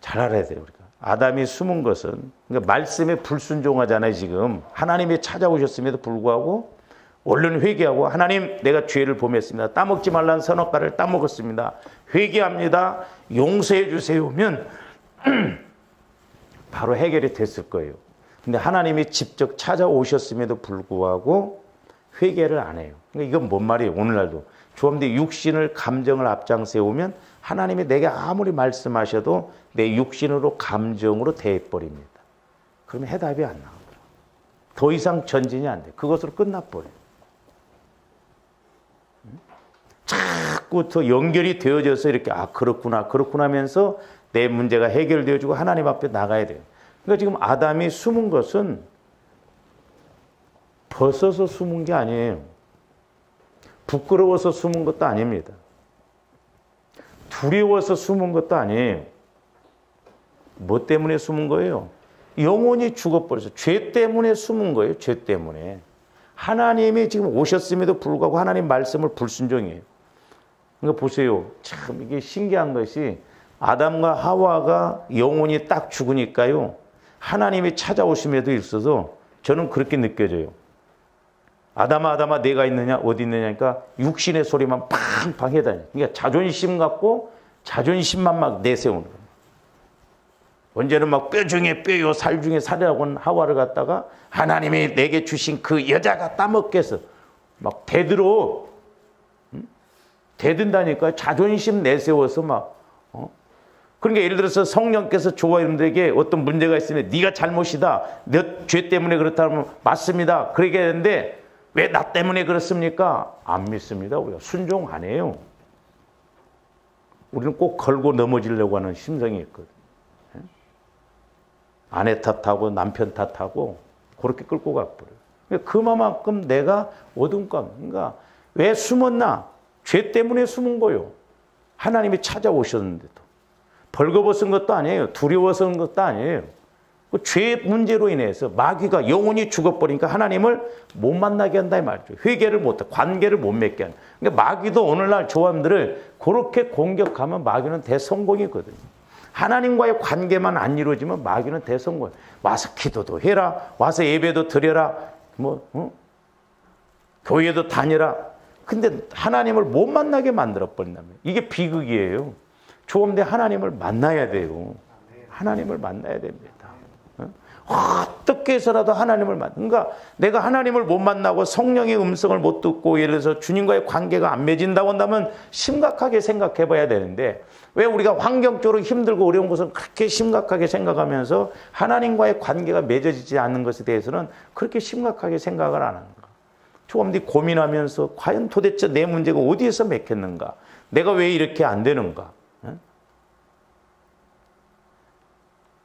A: 잘 알아야 돼요, 우리가. 아담이 숨은 것은, 그러니까 말씀에 불순종하잖아요, 지금. 하나님이 찾아오셨음에도 불구하고, 얼른 회개하고, 하나님, 내가 죄를 범했습니다. 따먹지 말라는 선악과를 따먹었습니다. 회개합니다. 용서해 주세요. 하면, 바로 해결이 됐을 거예요. 근데 하나님이 직접 찾아오셨음에도 불구하고 회개를 안 해요. 그러니까 이건 뭔 말이에요? 오늘날도. 조합대 육신을 감정을 앞장 세우면 하나님이 내게 아무리 말씀하셔도 내 육신으로 감정으로 대해버립니다. 그러면 해답이 안 나오더라고요. 더 이상 전진이 안 돼요. 그것으로 끝나버려요. 자꾸 더 연결이 되어져서 이렇게 그렇구나 하면서 내 문제가 해결되어지고 하나님 앞에 나가야 돼요. 그러니까 지금 아담이 숨은 것은 벗어서 숨은 게 아니에요. 부끄러워서 숨은 것도 아닙니다. 두려워서 숨은 것도 아니에요. 뭐 때문에 숨은 거예요? 영혼이 죽어버려서 죄 때문에 숨은 거예요. 죄 때문에. 하나님이 지금 오셨음에도 불구하고 하나님 말씀을 불순종해요. 그러니까 보세요. 참 이게 신기한 것이 아담과 하와가 영혼이 딱 죽으니까요. 하나님이 찾아오심에도 있어서 저는 그렇게 느껴져요. 아담아 내가 있느냐 어디 있느냐니까 육신의 소리만 팡팡 해다녀요. 그러니까 자존심 갖고 자존심만 막 내세우는 거예요. 언제는 막 뼈 중에 뼈요 살 중에 살이라고 하는 하와를 갖다가 하나님이 내게 주신 그 여자가 따먹게 해서 막 대든다니까요. 자존심 내세워서 막 그러니까 예를 들어서 성령께서 저와 여러분들에게 어떤 문제가 있으면 네가 잘못이다. 너 죄 때문에 그렇다면 맞습니다. 그러게 되는데 왜 나 때문에 그렇습니까? 안 믿습니다. 우리가 순종 안 해요. 우리는 꼭 걸고 넘어지려고 하는 심성이 있거든요. 아내 탓하고 남편 탓하고 그렇게 끌고 가버려요. 그만큼 내가 어두운 감. 그러니까 왜 숨었나? 죄 때문에 숨은 거예요. 하나님이 찾아오셨는데도. 벌거벗은 것도 아니에요. 두려워서 그런 것도 아니에요. 그 죄 문제로 인해서 마귀가 영혼이 죽어버리니까 하나님을 못 만나게 한다 이 말이죠. 회개를 못해, 관계를 못 맺게 한다. 그러니까 마귀도 오늘날 조합들을 그렇게 공격하면 마귀는 대성공이거든요. 하나님과의 관계만 안 이루어지면 마귀는 대성공. 와서 기도도 해라, 와서 예배도 드려라, 교회도 다니라. 근데 하나님을 못 만나게 만들어 버린다면 이게 비극이에요. 조금대 하나님을 만나야 돼요. 하나님을 만나야 됩니다. 어떻게 해서라도 하나님을 그러니까 내가 하나님을 못 만나고 성령의 음성을 못 듣고 예를 들어서 주님과의 관계가 안 맺어진다고 한다면 심각하게 생각해 봐야 되는데 왜 우리가 환경적으로 힘들고 어려운 것은 그렇게 심각하게 생각하면서 하나님과의 관계가 맺어지지 않는 것에 대해서는 그렇게 심각하게 생각을 안 하는 거예요. 조금씩 고민하면서 과연 도대체 내 문제가 어디에서 맥혔는가? 내가 왜 이렇게 안 되는가?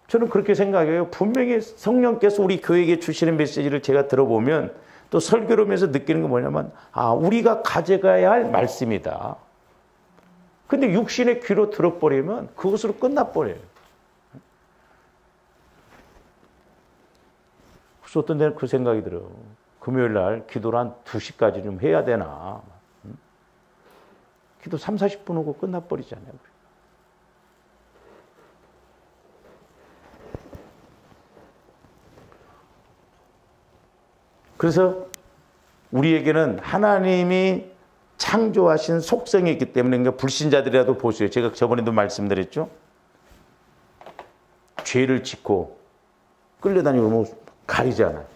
A: 저는 그렇게 생각해요. 분명히 성령께서 우리 교회에게 주시는 메시지를 제가 들어보면 또 설교를 하면서 느끼는 게 뭐냐면 우리가 가져가야 할 말씀이다. 근데 육신의 귀로 들어버리면 그것으로 끝나버려요. 그래서 어떤 데는 그 생각이 들어요. 금요일 날 기도를 한 2시까지 좀 해야 되나. 기도 3, 40분 하고 끝나버리잖아요. 그래서 우리에게는 하나님이 창조하신 속성이 있기 때문에, 그러니까 불신자들이라도 보세요. 제가 저번에도 말씀드렸죠. 죄를 짓고 끌려다니고 가리잖아요.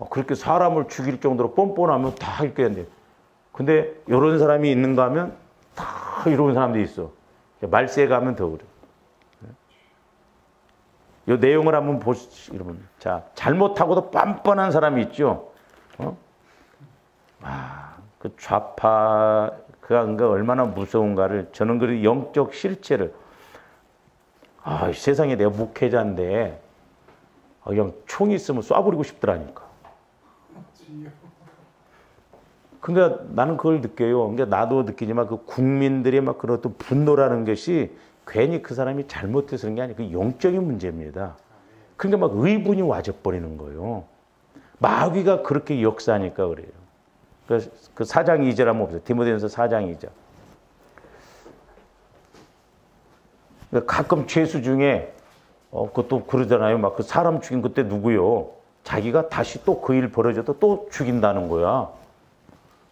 A: 그렇게 사람을 죽일 정도로 뻔뻔하면 다 이렇게 한대요. 근데 이런 사람이 있는가 하면 다 이런 사람들이 있어. 말세에 가면 더 그래. 이 내용을 한번 보시죠, 여러분. 자, 잘못하고도 뻔뻔한 사람이 있죠. 그 좌파, 그가 얼마나 무서운가를, 저는 그 영적 실체를, 세상에 내가 목회자인데, 그냥 총이 있으면 쏴버리고 싶더라니까. 그러니까 나는 그걸 느껴요. 그러니까 나도 느끼지만 그 국민들의 막 그런 어떤 분노라는 것이 괜히 그 사람이 잘못해서 그런 게 아니고 그 영적인 문제입니다. 그러니까 막 의분이 와져버리는 거예요. 마귀가 그렇게 역사하니까 그래요. 그 4장 2절 한번 보세요. 디모데전서 4장 2절. 가끔 죄수 중에 그것도 그러잖아요. 막 그 사람 죽인 그때 누구요? 자기가 다시 또 그 일 벌어져도 또 죽인다는 거야.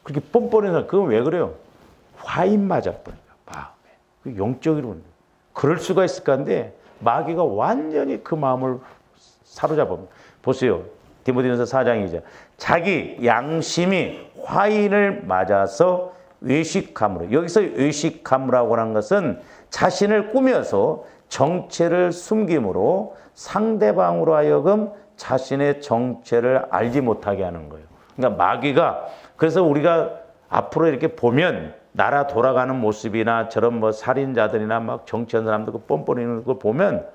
A: 그렇게 뻔뻔해서 그건 왜 그래요? 화인 맞아버려요. 마음에. 영적으로. 그럴 수가 있을까 한데 마귀가 완전히 그 마음을 사로잡아요. 보세요. 디모데전서 4장 2절. 자기 양심이 화인을 맞아서 외식함으로. 여기서 외식함이라고 하는 것은 자신을 꾸며서 정체를 숨김으로 상대방으로 하여금 자신의 정체를 알지 못하게 하는 거예요. 그러니까 마귀가, 그래서 우리가 앞으로 이렇게 보면 나라 돌아가는 모습이나 저런 뭐 살인자들이나 막 정치한 사람들 그 뻔뻔히는 걸 보면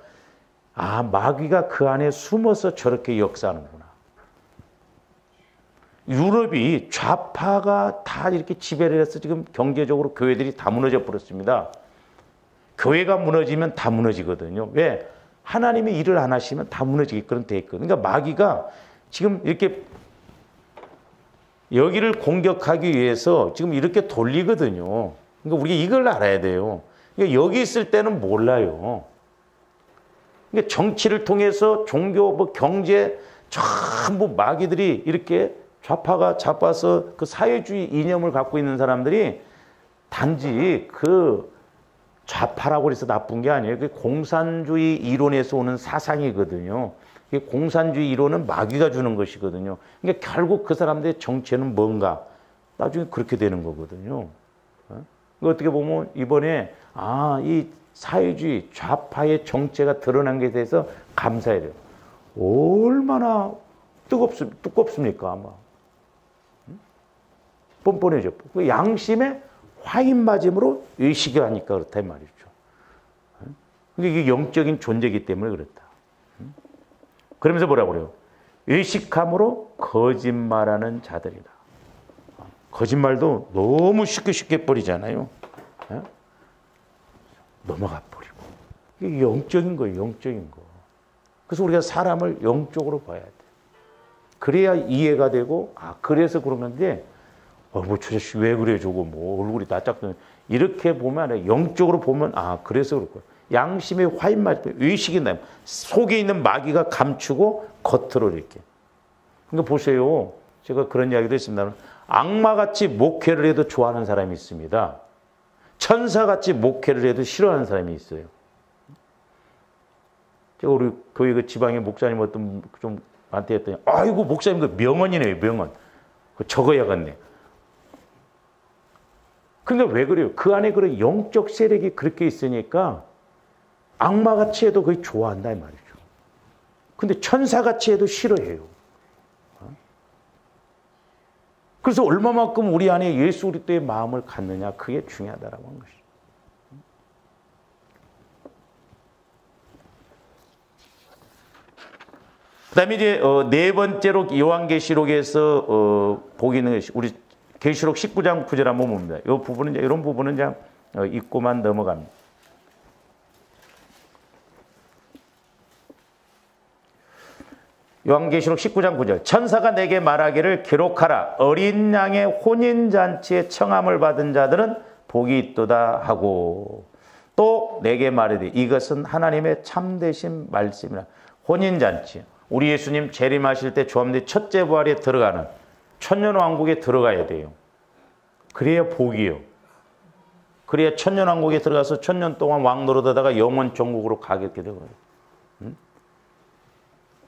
A: 마귀가 그 안에 숨어서 저렇게 역사하는구나. 유럽이 좌파가 다 이렇게 지배를 해서 지금 경제적으로 교회들이 다 무너져 버렸습니다. 교회가 무너지면 다 무너지거든요. 왜? 하나님이 일을 안 하시면 다 무너지게끔 돼 있거든요. 그러니까 마귀가 지금 이렇게 여기를 공격하기 위해서 지금 이렇게 돌리거든요. 그러니까 우리가 이걸 알아야 돼요. 그러니까 여기 있을 때는 몰라요. 그러니까 정치를 통해서 종교, 뭐 경제 전부 마귀들이 이렇게 좌파가 잡아서 그 사회주의 이념을 갖고 있는 사람들이 단지 그 좌파라고 해서 나쁜 게 아니에요. 그 공산주의 이론에서 오는 사상이거든요. 공산주의 이론은 마귀가 주는 것이거든요. 그러니까 결국 그 사람들의 정체는 뭔가 나중에 그렇게 되는 거거든요. 어떻게 보면 이번에 이 사회주의 좌파의 정체가 드러난 것에 대해서 감사해야 돼요. 얼마나 뜨겁습니까 아마. 뻔뻔해져. 그 양심에 화인 맞음으로 의식이 하니까 그렇다 이 말이죠. 그러니까 이게 영적인 존재이기 때문에 그렇다. 그러면서 뭐라고 그래요? 의식함으로 거짓말하는 자들이다. 거짓말도 너무 쉽게 버리잖아요. 넘어가 버리고. 이게 영적인 거예요. 영적인 거. 그래서 우리가 사람을 영적으로 봐야 돼. 그래야 이해가 되고 그래서 그런 건데 뭐 저 자식 왜 그래 저거 뭐 얼굴이 낯짝도 이렇게 보면 아니라 영적으로 보면 그래서 그럴 거야. 양심의 화인 맞으면 의식이 나요. 속에 있는 마귀가 감추고 겉으로 이렇게. 그러니까 보세요. 제가 그런 이야기도 했습니다. 악마같이 목회를 해도 좋아하는 사람이 있습니다. 천사같이 목회를 해도 싫어하는 사람이 있어요. 제가 우리 교회 그 지방의 목사님 어떤 좀 한테 했더니 아이고 목사님 그 명언이네요. 명언. 그 적어야겠네. 근데 왜 그래요? 그 안에 그런 영적 세력이 그렇게 있으니까 악마같이 해도 거의 좋아한다 이 말이죠. 근데 천사같이 해도 싫어해요. 그래서 얼마만큼 우리 안에 예수 그리스도의 마음을 갖느냐, 그게 중요하다라고 하는 것이죠. 그다음에 이제 네 번째로 요한계시록에서 보기는 것이 우리 계시록 19장 9절 한번 봅니다. 이 부분은 이런 부분은 그냥 읽고만 넘어갑니다. 요한계시록 19장 9절. 천사가 내게 말하기를 기록하라. 어린 양의 혼인잔치에 청함을 받은 자들은 복이 있도다 하고, 또 내게 말하되 이것은 하나님의 참되신 말씀이라. 혼인잔치. 우리 예수님 재림하실 때 조함대 첫째 부활에 들어가는 천년왕국에 들어가야 돼요. 그래야 복이요. 그래야 천년왕국에 들어가서 천년 동안 왕노릇하다가 영원 천국으로 가게 되거든요.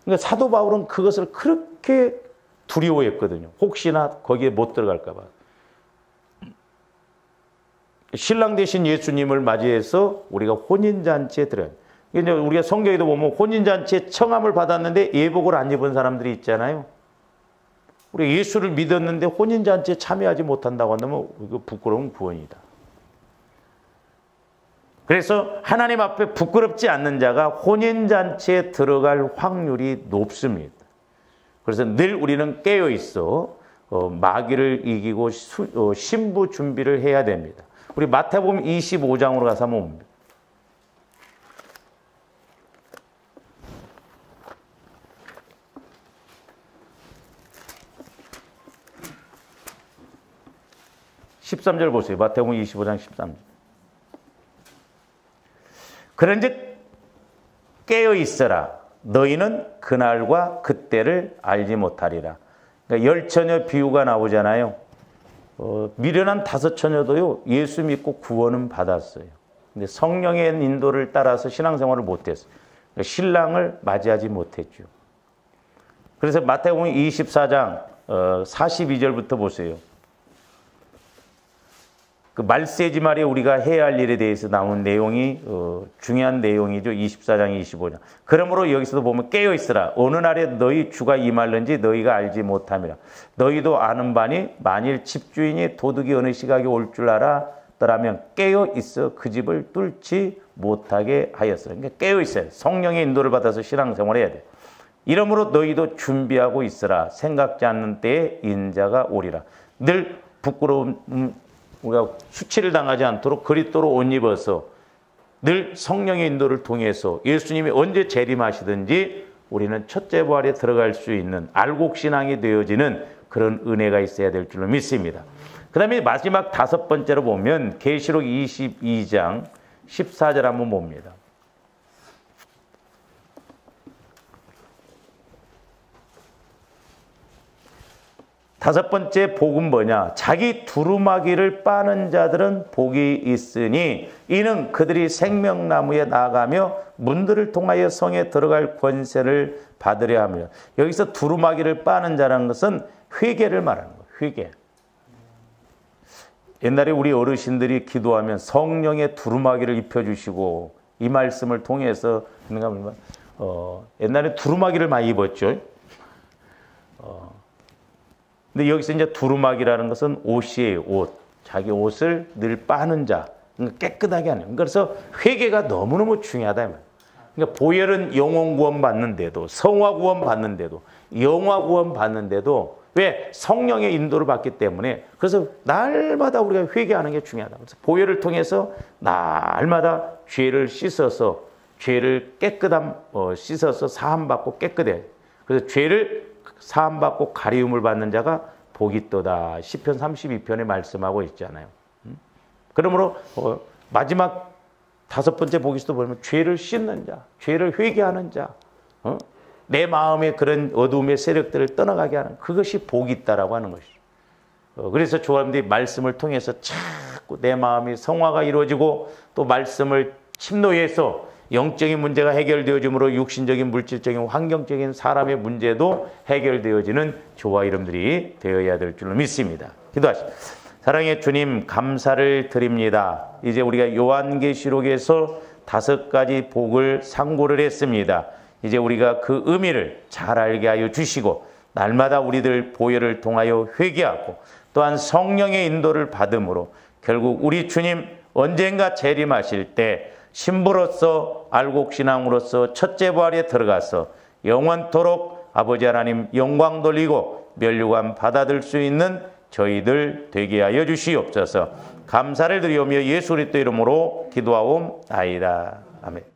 A: 그러니까 사도 바울은 그것을 그렇게 두려워했거든요. 혹시나 거기에 못 들어갈까 봐. 신랑 되신 예수님을 맞이해서 우리가 혼인잔치에 들어가요. 이제 우리가 성경에도 보면 혼인잔치에 청함을 받았는데 예복을 안 입은 사람들이 있잖아요. 우리가 예수를 믿었는데 혼인잔치에 참여하지 못한다고 한다면 이거 부끄러운 구원이다. 그래서 하나님 앞에 부끄럽지 않는 자가 혼인잔치에 들어갈 확률이 높습니다. 그래서 늘 우리는 깨어있어 마귀를 이기고 신부 준비를 해야 됩니다. 우리 마태복음 25장으로 가서 한번 봅니다. (13절) 보세요. 마태복음 25장 13절. 그런즉 깨어있어라. 너희는 그날과 그때를 알지 못하리라. 그러니까 10처녀 비유가 나오잖아요. 미련한 5처녀도요 예수 믿고 구원은 받았어요. 근데 성령의 인도를 따라서 신앙생활을 못했어요. 그러니까 신랑을 맞이하지 못했죠. 그래서 마태복음 24장 42절부터 보세요. 그 말세지 말에 우리가 해야 할 일에 대해서 나온 내용이 중요한 내용이죠. 24장 25장. 그러므로 여기서도 보면 깨어있으라. 어느 날에 너희 주가 임할는지 너희가 알지 못함이라. 너희도 아는 바니 만일 집주인이 도둑이 어느 시각에 올 줄 알았더라면 깨어있어 그 집을 뚫지 못하게 하였으라. 그러니까 깨어있어요. 성령의 인도를 받아서 신앙생활을 해야 돼. 이러므로 너희도 준비하고 있으라. 생각지 않는 때에 인자가 오리라. 늘 부끄러움 우리가 수치를 당하지 않도록 그리스도로 옷 입어서 늘 성령의 인도를 통해서 예수님이 언제 재림하시든지 우리는 첫째 부활에 들어갈 수 있는 알곡신앙이 되어지는 그런 은혜가 있어야 될 줄로 믿습니다. 그 다음에 마지막 5번째로 보면 계시록 22장 14절 한번 봅니다. 다섯 번째 복은 뭐냐? 자기 두루마기를 빠는 자들은 복이 있으니 이는 그들이 생명나무에 나아가며 문들을 통하여 성에 들어갈 권세를 받으려 하며. 여기서 두루마기를 빠는 자라는 것은 회개를 말하는 거예요. 회개. 옛날에 우리 어르신들이 기도하면 성령의 두루마기를 입혀주시고 이 말씀을 통해서 옛날에 두루마기를 많이 입었죠. 근데 여기서 이제 두루마기라는 것은 옷이에요. 옷. 자기 옷을 늘 빠는 자. 깨끗하게 하는. 그래서 회개가 너무너무 중요하다. 그러니까 보혈은 영혼 구원 받는데도, 성화 구원 받는데도, 영화 구원 받는데도 왜? 성령의 인도를 받기 때문에. 그래서 날마다 우리가 회개하는 게 중요하다. 그래서 보혈을 통해서 날마다 죄를 씻어서 죄를 씻어서 사함받고 깨끗해. 그래서 죄를 사함받고 가리움을 받는 자가 복이 있도다. 시편 32편에 말씀하고 있잖아요. 그러므로 마지막 5번째 복에서도 보면 죄를 씻는 자, 죄를 회개하는 자, 내 마음의 그런 어두움의 세력들을 떠나가게 하는 그것이 복이 있다라고 하는 것이죠. 그래서 조합들이 말씀을 통해서 자꾸 내 마음이 성화가 이루어지고 또 말씀을 침노해서 영적인 문제가 해결되어지므로 육신적인 물질적인 환경적인 사람의 문제도 해결되어지는 저와 여러분들이 되어야 될 줄로 믿습니다. 기도하십시오. 사랑의 주님 감사를 드립니다. 이제 우리가 요한계시록에서 5가지 복을 상고를 했습니다. 이제 우리가 그 의미를 잘 알게 하여 주시고 날마다 우리들 보혈을 통하여 회개하고 또한 성령의 인도를 받음으로 결국 우리 주님 언젠가 재림하실 때 신부로서 알곡신앙으로서 첫째 부활에 들어가서 영원토록 아버지 하나님 영광 돌리고 면류관 받아들 수 있는 저희들 되게 하여 주시옵소서. 감사를 드리오며 예수 그리스도 이름으로 기도하옵나이다. 아멘.